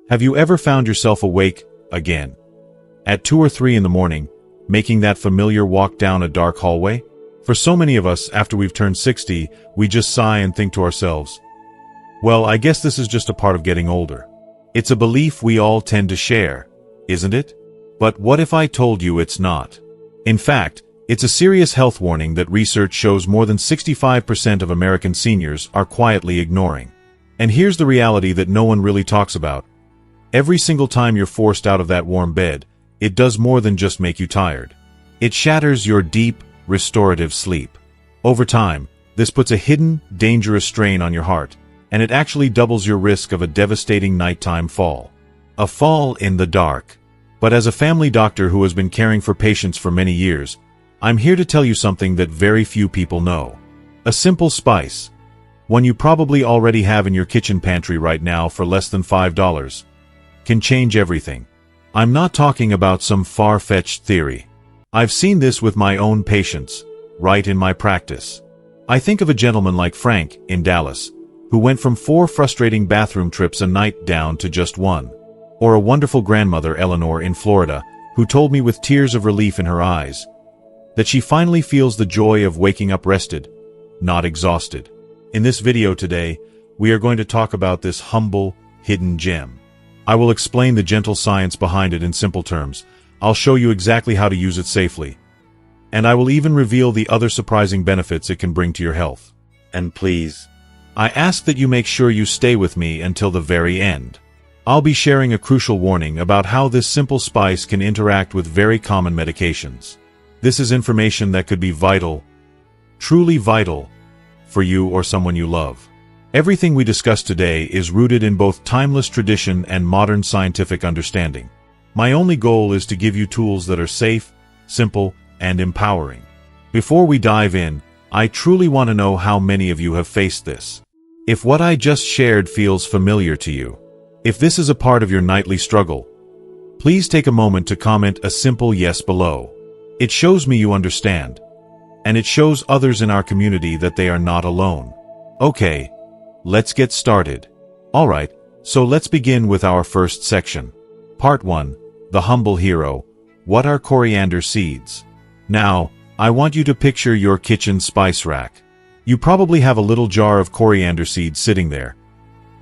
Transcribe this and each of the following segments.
Have you ever found yourself awake, again, at 2 or 3 in the morning, making that familiar walk down a dark hallway? For so many of us, after we've turned 60, we just sigh and think to ourselves, well, I guess this is just a part of getting older. It's a belief we all tend to share, isn't it? But what if I told you it's not? In fact, it's a serious health warning that research shows more than 65% of American seniors are quietly ignoring. And here's the reality that no one really talks about. Every single time you're forced out of that warm bed, it does more than just make you tired. It shatters your deep, restorative sleep. Over time, this puts a hidden, dangerous strain on your heart, and it actually doubles your risk of a devastating nighttime fall. A fall in the dark. But as a family doctor who has been caring for patients for many years, I'm here to tell you something that very few people know. A simple spice, one you probably already have in your kitchen pantry right now for less than $5, can change everything. I'm not talking about some far-fetched theory. I've seen this with my own patients, right in my practice. I think of a gentleman like Frank, in Dallas, who went from 4 frustrating bathroom trips a night down to just 1. Or a wonderful grandmother, Eleanor, in Florida, who told me with tears of relief in her eyes that she finally feels the joy of waking up rested, not exhausted. In this video today, we are going to talk about this humble, hidden gem. I will explain the gentle science behind it in simple terms. I'll show you exactly how to use it safely. And I will even reveal the other surprising benefits it can bring to your health. And please, I ask that you make sure you stay with me until the very end. I'll be sharing a crucial warning about how this simple spice can interact with very common medications. This is information that could be vital, truly vital, for you or someone you love. Everything we discuss today is rooted in both timeless tradition and modern scientific understanding. My only goal is to give you tools that are safe, simple, and empowering. Before we dive in, I truly want to know how many of you have faced this. If what I just shared feels familiar to you, if this is a part of your nightly struggle, please take a moment to comment a simple yes below. It shows me you understand, and it shows others in our community that they are not alone. Okay, let's get started. Alright, so let's begin with our first section. Part 1, The Humble Hero. What are coriander seeds? Now, I want you to picture your kitchen spice rack. You probably have a little jar of coriander seeds sitting there,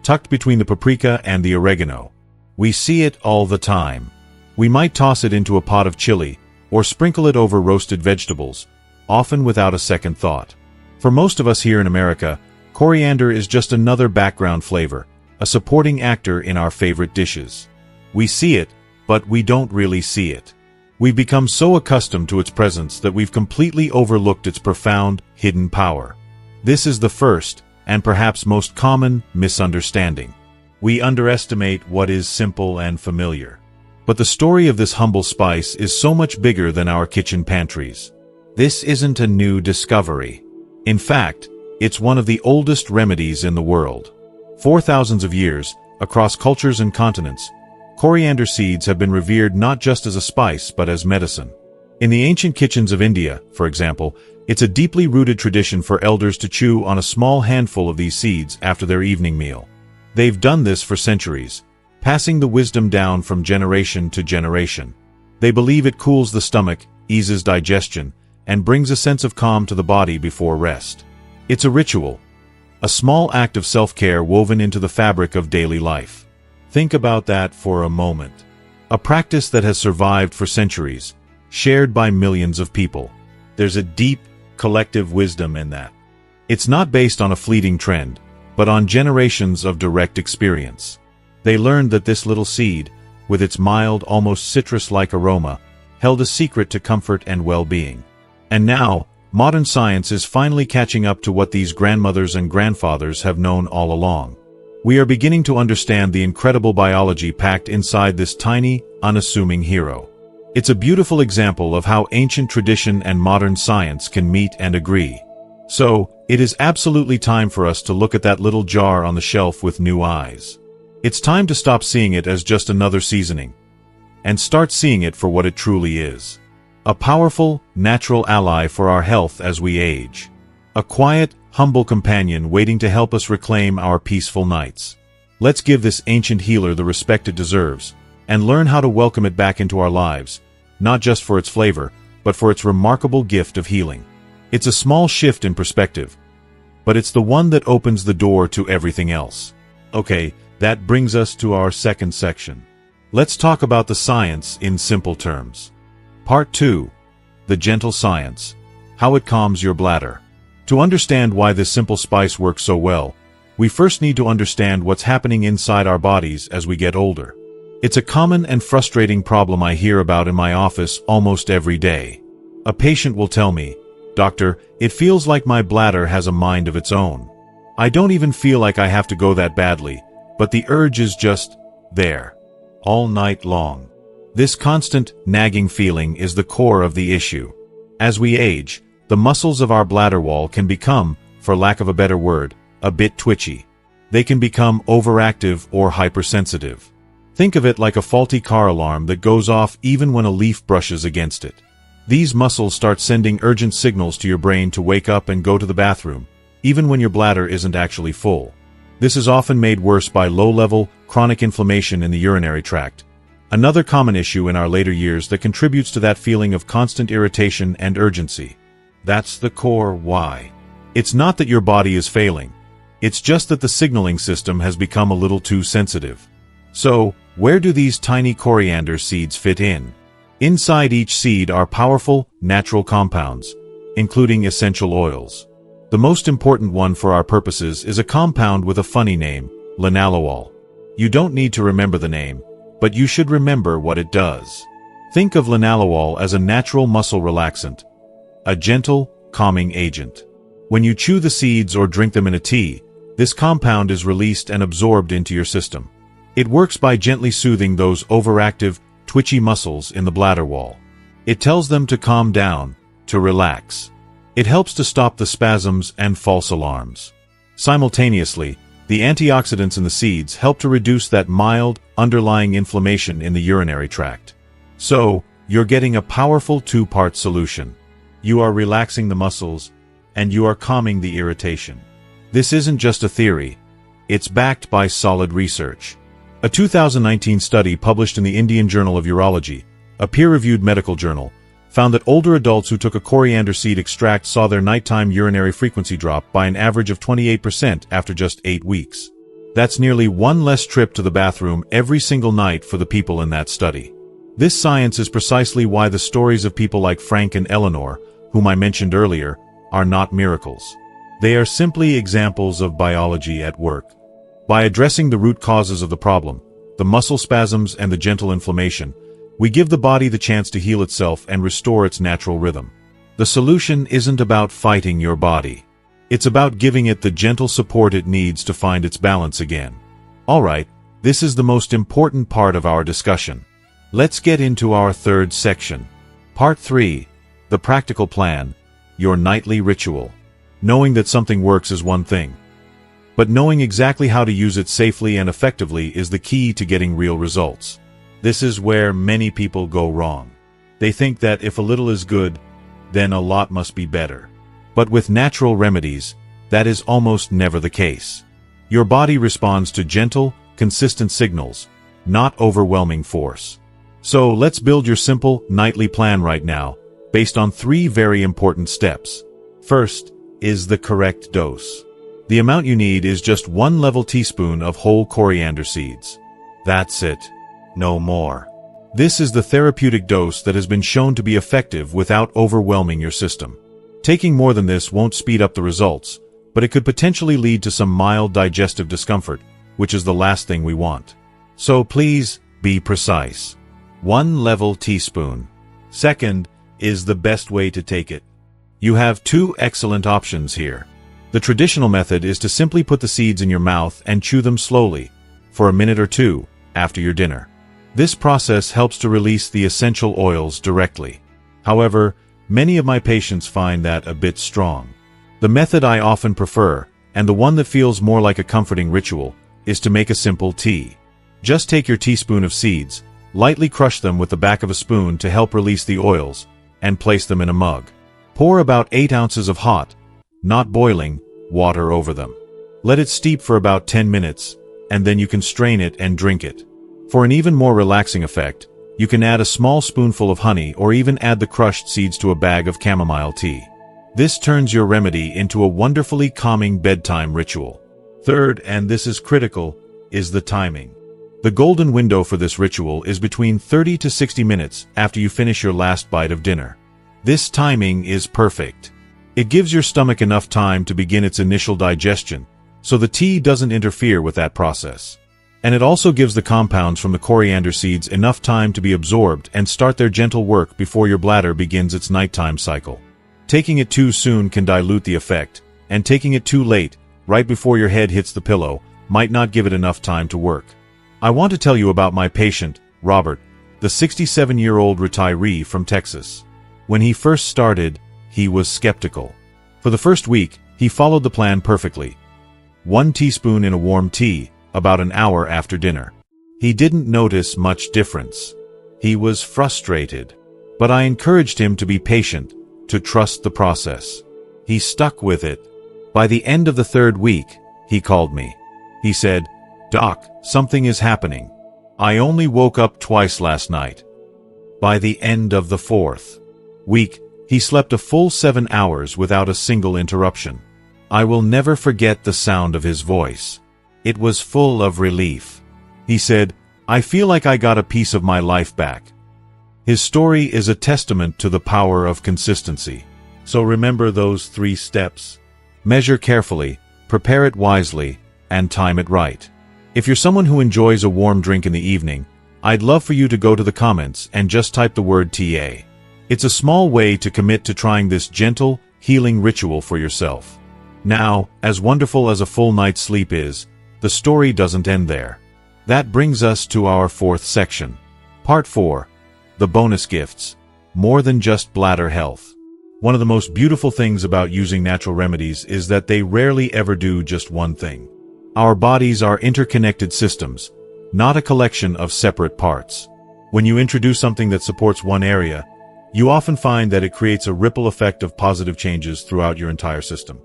tucked between the paprika and the oregano. We see it all the time. We might toss it into a pot of chili, or sprinkle it over roasted vegetables, often without a second thought. For most of us here in America, coriander is just another background flavor, a supporting actor in our favorite dishes. We see it, but we don't really see it. We've become so accustomed to its presence that we've completely overlooked its profound, hidden power. This is the first, and perhaps most common, misunderstanding. We underestimate what is simple and familiar. But the story of this humble spice is so much bigger than our kitchen pantries. This isn't a new discovery. In fact, it's one of the oldest remedies in the world. For thousands of years, across cultures and continents, coriander seeds have been revered not just as a spice but as medicine. In the ancient kitchens of India, for example, it's a deeply rooted tradition for elders to chew on a small handful of these seeds after their evening meal. They've done this for centuries, passing the wisdom down from generation to generation. They believe it cools the stomach, eases digestion, and brings a sense of calm to the body before rest. It's a ritual, a small act of self-care woven into the fabric of daily life. Think about that for a moment. A practice that has survived for centuries, shared by millions of people. There's a deep, collective wisdom in that. It's not based on a fleeting trend, but on generations of direct experience. They learned that this little seed, with its mild, almost citrus-like aroma, held a secret to comfort and well-being. And now, modern science is finally catching up to what these grandmothers and grandfathers have known all along. We are beginning to understand the incredible biology packed inside this tiny, unassuming hero. It's a beautiful example of how ancient tradition and modern science can meet and agree. So, it is absolutely time for us to look at that little jar on the shelf with new eyes. It's time to stop seeing it as just another seasoning, and start seeing it for what it truly is. A powerful, natural ally for our health as we age. A quiet, humble companion waiting to help us reclaim our peaceful nights. Let's give this ancient healer the respect it deserves, and learn how to welcome it back into our lives, not just for its flavor, but for its remarkable gift of healing. It's a small shift in perspective, but it's the one that opens the door to everything else. Okay, that brings us to our second section. Let's talk about the science in simple terms. Part 2. The gentle science. How it calms your bladder. To understand why this simple spice works so well, we first need to understand what's happening inside our bodies as we get older. It's a common and frustrating problem I hear about in my office almost every day. A patient will tell me, "Doctor, it feels like my bladder has a mind of its own. I don't even feel like I have to go that badly, but the urge is just there, all night long." This constant, nagging feeling is the core of the issue. As we age, the muscles of our bladder wall can become, for lack of a better word, a bit twitchy. They can become overactive or hypersensitive. Think of it like a faulty car alarm that goes off even when a leaf brushes against it. These muscles start sending urgent signals to your brain to wake up and go to the bathroom, even when your bladder isn't actually full. This is often made worse by low-level, chronic inflammation in the urinary tract, another common issue in our later years that contributes to that feeling of constant irritation and urgency. That's the core why. It's not that your body is failing. It's just that the signaling system has become a little too sensitive. So, where do these tiny coriander seeds fit in? Inside each seed are powerful, natural compounds, including essential oils. The most important one for our purposes is a compound with a funny name, linalool. You don't need to remember the name, but you should remember what it does. Think of linalool as a natural muscle relaxant, a gentle, calming agent. When you chew the seeds or drink them in a tea, this compound is released and absorbed into your system. It works by gently soothing those overactive, twitchy muscles in the bladder wall. It tells them to calm down, to relax. It helps to stop the spasms and false alarms. Simultaneously, the antioxidants in the seeds help to reduce that mild, underlying inflammation in the urinary tract. So, you're getting a powerful two-part solution. You are relaxing the muscles, and you are calming the irritation. This isn't just a theory. It's backed by solid research. A 2019 study published in the Indian Journal of Urology, a peer-reviewed medical journal, found that older adults who took a coriander seed extract saw their nighttime urinary frequency drop by an average of 28% after just 8 weeks. That's nearly one less trip to the bathroom every single night for the people in that study. This science is precisely why the stories of people like Frank and Eleanor, whom I mentioned earlier, are not miracles. They are simply examples of biology at work. By addressing the root causes of the problem, the muscle spasms and the gentle inflammation, we give the body the chance to heal itself and restore its natural rhythm. The solution isn't about fighting your body. It's about giving it the gentle support it needs to find its balance again. Alright, this is the most important part of our discussion. Let's get into our third section. Part 3. The practical plan, your nightly ritual. Knowing that something works is one thing, but knowing exactly how to use it safely and effectively is the key to getting real results. This is where many people go wrong. They think that if a little is good, then a lot must be better. But with natural remedies, that is almost never the case. Your body responds to gentle, consistent signals, not overwhelming force. So let's build your simple, nightly plan right now, based on 3 very important steps. First is the correct dose. The amount you need is just 1 level teaspoon of whole coriander seeds. That's it. No more. This is the therapeutic dose that has been shown to be effective without overwhelming your system. Taking more than this won't speed up the results, but it could potentially lead to some mild digestive discomfort, which is the last thing we want. So please, be precise. 1 level teaspoon. Second is the best way to take it. You have 2 excellent options here. The traditional method is to simply put the seeds in your mouth and chew them slowly, for a minute or 2, after your dinner. This process helps to release the essential oils directly. However, many of my patients find that a bit strong. The method I often prefer, and the one that feels more like a comforting ritual, is to make a simple tea. Just take your teaspoon of seeds, lightly crush them with the back of a spoon to help release the oils, and place them in a mug. Pour about 8 ounces of hot, not boiling, water over them. Let it steep for about 10 minutes, and then you can strain it and drink it. For an even more relaxing effect, you can add a small spoonful of honey or even add the crushed seeds to a bag of chamomile tea. This turns your remedy into a wonderfully calming bedtime ritual. Third, and this is critical, is the timing. The golden window for this ritual is between 30 to 60 minutes after you finish your last bite of dinner. This timing is perfect. It gives your stomach enough time to begin its initial digestion, so the tea doesn't interfere with that process. And it also gives the compounds from the coriander seeds enough time to be absorbed and start their gentle work before your bladder begins its nighttime cycle. Taking it too soon can dilute the effect, and taking it too late, right before your head hits the pillow, might not give it enough time to work. I want to tell you about my patient, Robert, the 67-year-old retiree from Texas. When he first started, he was skeptical. For the first week, he followed the plan perfectly. 1 teaspoon in a warm tea, about an hour after dinner. He didn't notice much difference. He was frustrated. But I encouraged him to be patient, to trust the process. He stuck with it. By the end of the 3rd week, he called me. He said, "Doc, something is happening. I only woke up twice last night." By the end of the 4th week, he slept a full 7 hours without a single interruption. I will never forget the sound of his voice. It was full of relief. He said, "I feel like I got a piece of my life back." His story is a testament to the power of consistency. So remember those 3 steps. Measure carefully, prepare it wisely, and time it right. If you're someone who enjoys a warm drink in the evening, I'd love for you to go to the comments and just type the word TA. It's a small way to commit to trying this gentle, healing ritual for yourself. Now, as wonderful as a full night's sleep is, the story doesn't end there. That brings us to our 4th section. Part 4. The bonus gifts. More than just bladder health. One of the most beautiful things about using natural remedies is that they rarely ever do just one thing. Our bodies are interconnected systems, not a collection of separate parts. When you introduce something that supports one area, you often find that it creates a ripple effect of positive changes throughout your entire system.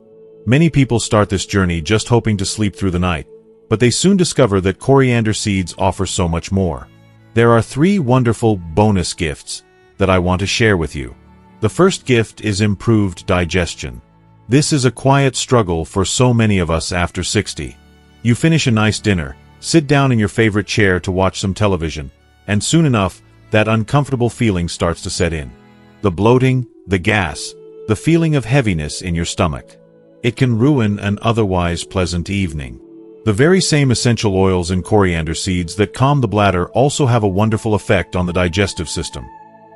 Many people start this journey just hoping to sleep through the night, but they soon discover that coriander seeds offer so much more. There are 3 wonderful bonus gifts that I want to share with you. The first gift is improved digestion. This is a quiet struggle for so many of us after 60. You finish a nice dinner, sit down in your favorite chair to watch some television, and soon enough, that uncomfortable feeling starts to set in. The bloating, the gas, the feeling of heaviness in your stomach. It can ruin an otherwise pleasant evening. The very same essential oils in coriander seeds that calm the bladder also have a wonderful effect on the digestive system.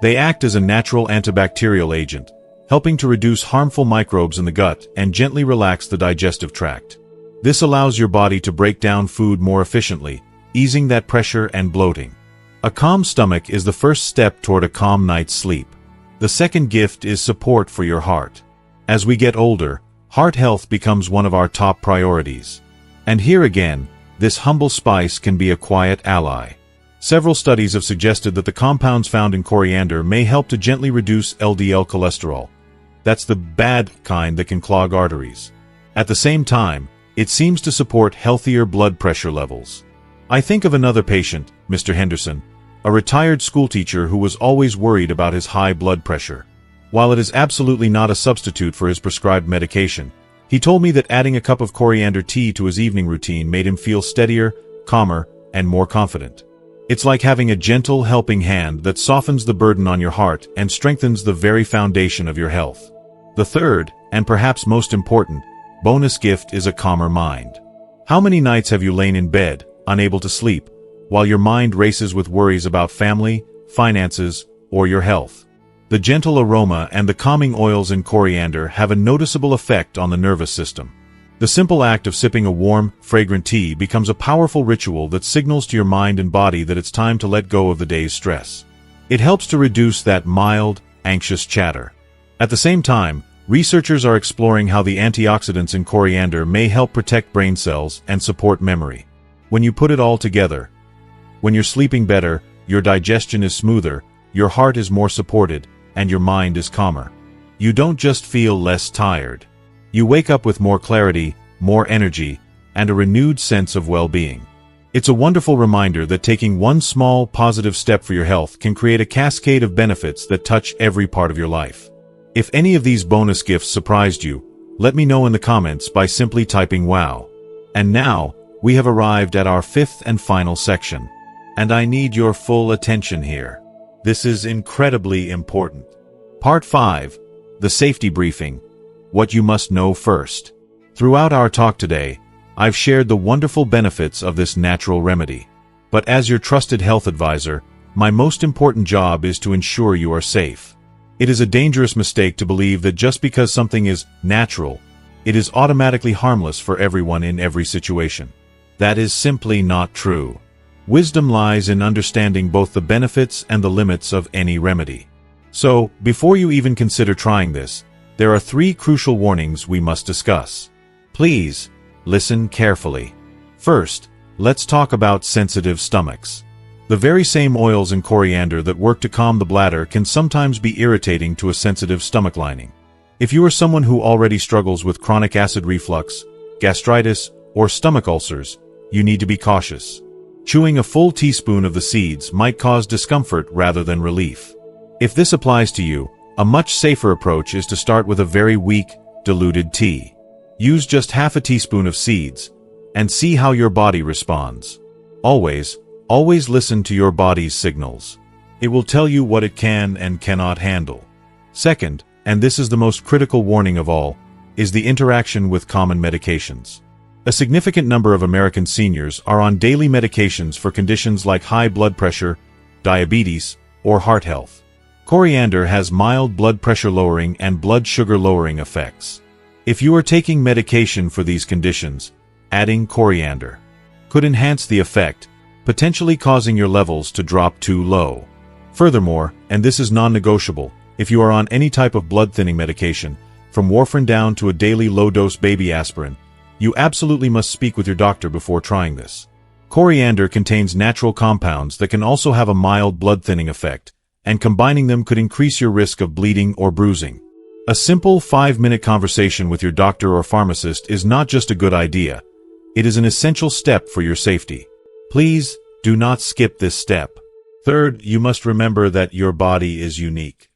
They act as a natural antibacterial agent, helping to reduce harmful microbes in the gut and gently relax the digestive tract. This allows your body to break down food more efficiently, easing that pressure and bloating. A calm stomach is the first step toward a calm night's sleep. The second gift is support for your heart. As we get older, heart health becomes one of our top priorities. And here again, this humble spice can be a quiet ally. Several studies have suggested that the compounds found in coriander may help to gently reduce LDL cholesterol. That's the bad kind that can clog arteries. At the same time, it seems to support healthier blood pressure levels. I think of another patient, Mr. Henderson, a retired schoolteacher who was always worried about his high blood pressure. While it is absolutely not a substitute for his prescribed medication, he told me that adding a cup of coriander tea to his evening routine made him feel steadier, calmer, and more confident. It's like having a gentle helping hand that softens the burden on your heart and strengthens the very foundation of your health. The third, and perhaps most important, bonus gift is a calmer mind. How many nights have you lain in bed, unable to sleep, while your mind races with worries about family, finances, or your health? The gentle aroma and the calming oils in coriander have a noticeable effect on the nervous system. The simple act of sipping a warm, fragrant tea becomes a powerful ritual that signals to your mind and body that it's time to let go of the day's stress. It helps to reduce that mild, anxious chatter. At the same time, researchers are exploring how the antioxidants in coriander may help protect brain cells and support memory. When you put it all together, when you're sleeping better, your digestion is smoother, your heart is more supported, and your mind is calmer. You don't just feel less tired. You wake up with more clarity, more energy, and a renewed sense of well-being. It's a wonderful reminder that taking one small, positive step for your health can create a cascade of benefits that touch every part of your life. If any of these bonus gifts surprised you, let me know in the comments by simply typing wow. And now, we have arrived at our fifth and final section. And I need your full attention here. This is incredibly important. Part 5. The Safety Briefing. What you must know first. Throughout our talk today, I've shared the wonderful benefits of this natural remedy. But as your trusted health advisor, my most important job is to ensure you are safe. It is a dangerous mistake to believe that just because something is natural, it is automatically harmless for everyone in every situation. That is simply not true. Wisdom lies in understanding both the benefits and the limits of any remedy. So, before you even consider trying this, there are 3 crucial warnings we must discuss. Please, listen carefully. First, let's talk about sensitive stomachs. The very same oils in coriander that work to calm the bladder can sometimes be irritating to a sensitive stomach lining. If you are someone who already struggles with chronic acid reflux, gastritis, or stomach ulcers, you need to be cautious. Chewing a full teaspoon of the seeds might cause discomfort rather than relief. If this applies to you, a much safer approach is to start with a very weak, diluted tea. Use just half a teaspoon of seeds, and see how your body responds. Always listen to your body's signals. It will tell you what it can and cannot handle. Second, and this is the most critical warning of all, is the interaction with common medications. A significant number of American seniors are on daily medications for conditions like high blood pressure, diabetes, or heart health. Coriander has mild blood pressure lowering and blood sugar lowering effects. If you are taking medication for these conditions, adding coriander could enhance the effect, potentially causing your levels to drop too low. Furthermore, and this is non-negotiable, if you are on any type of blood-thinning medication, from warfarin down to a daily low-dose baby aspirin, you absolutely must speak with your doctor before trying this. Coriander contains natural compounds that can also have a mild blood-thinning effect, and combining them could increase your risk of bleeding or bruising. A simple 5-minute conversation with your doctor or pharmacist is not just a good idea, it is an essential step for your safety. Please, do not skip this step. Third, you must remember that your body is unique.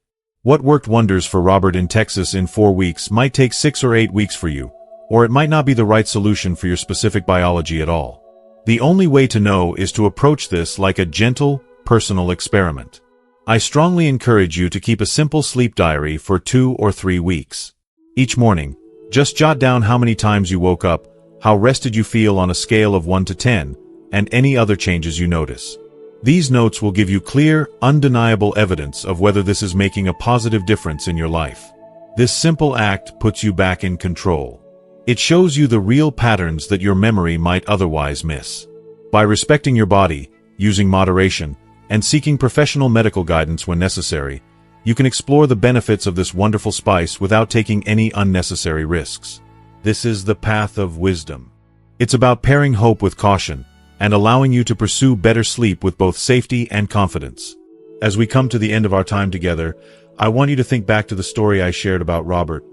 What worked wonders for Robert in Texas in 4 weeks might take 6 or 8 weeks for you, or it might not be the right solution for your specific biology at all. The only way to know is to approach this like a gentle, personal experiment. I strongly encourage you to keep a simple sleep diary for 2 or 3 weeks. Each morning, just jot down how many times you woke up, how rested you feel on a scale of 1 to 10, and any other changes you notice. These notes will give you clear, undeniable evidence of whether this is making a positive difference in your life. This simple act puts you back in control. It shows you the real patterns that your memory might otherwise miss. By respecting your body, using moderation, and seeking professional medical guidance when necessary, you can explore the benefits of this wonderful spice without taking any unnecessary risks. This is the path of wisdom. It's about pairing hope with caution, and allowing you to pursue better sleep with both safety and confidence. As we come to the end of our time together, I want you to think back to the story I shared about Robert,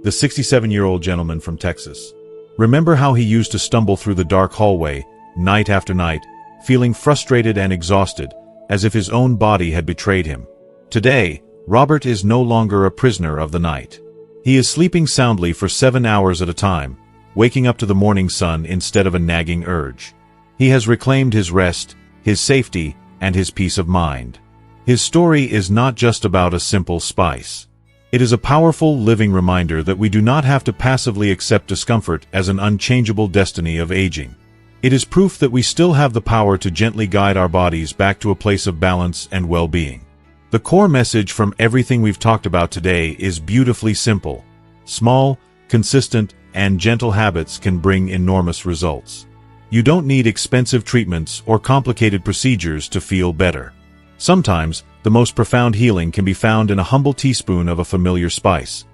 the 67-year-old gentleman from Texas. Remember how he used to stumble through the dark hallway, night after night, feeling frustrated and exhausted, as if his own body had betrayed him. Today, Robert is no longer a prisoner of the night. He is sleeping soundly for 7 hours at a time, waking up to the morning sun instead of a nagging urge. He has reclaimed his rest, his safety, and his peace of mind. His story is not just about a simple spice. It is a powerful, living reminder that we do not have to passively accept discomfort as an unchangeable destiny of aging. It is proof that we still have the power to gently guide our bodies back to a place of balance and well-being. The core message from everything we've talked about today is beautifully simple. Small, consistent, and gentle habits can bring enormous results. You don't need expensive treatments or complicated procedures to feel better. Sometimes, the most profound healing can be found in a humble teaspoon of a familiar spice.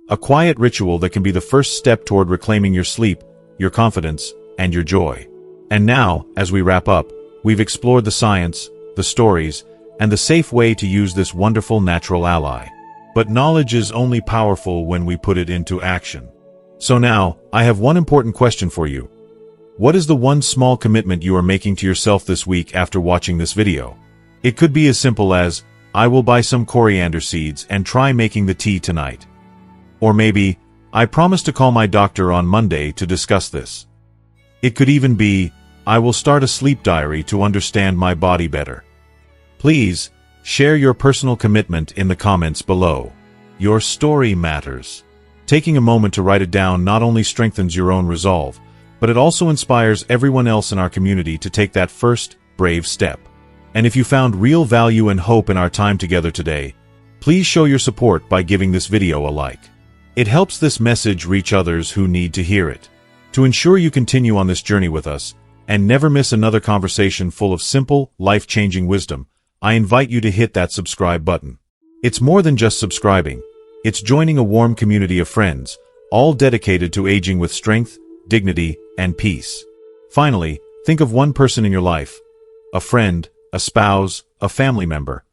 A quiet ritual that can be the first step toward reclaiming your sleep, your confidence, and your joy. And now, as we wrap up, we've explored the science, the stories, and the safe way to use this wonderful natural ally. But knowledge is only powerful when we put it into action. So now, I have one important question for you. What is the one small commitment you are making to yourself this week after watching this video? It could be as simple as, I will buy some coriander seeds and try making the tea tonight. Or maybe, I promise to call my doctor on Monday to discuss this. It could even be, I will start a sleep diary to understand my body better. Please, share your personal commitment in the comments below. Your story matters. Taking a moment to write it down not only strengthens your own resolve, but it also inspires everyone else in our community to take that first, brave step. And if you found real value and hope in our time together today, please show your support by giving this video a like. It helps this message reach others who need to hear it. To ensure you continue on this journey with us, and never miss another conversation full of simple, life-changing wisdom, I invite you to hit that subscribe button. It's more than just subscribing. It's joining a warm community of friends, all dedicated to aging with strength, dignity, and peace. Finally, think of one person in your life, a friend, a spouse, a family member,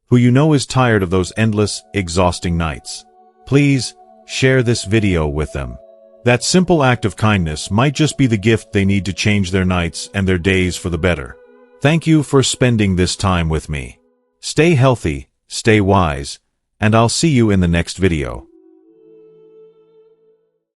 who you know is tired of those endless, exhausting nights. Please, share this video with them. That simple act of kindness might just be the gift they need to change their nights and their days for the better. Thank you for spending this time with me. Stay healthy, stay wise, and I'll see you in the next video.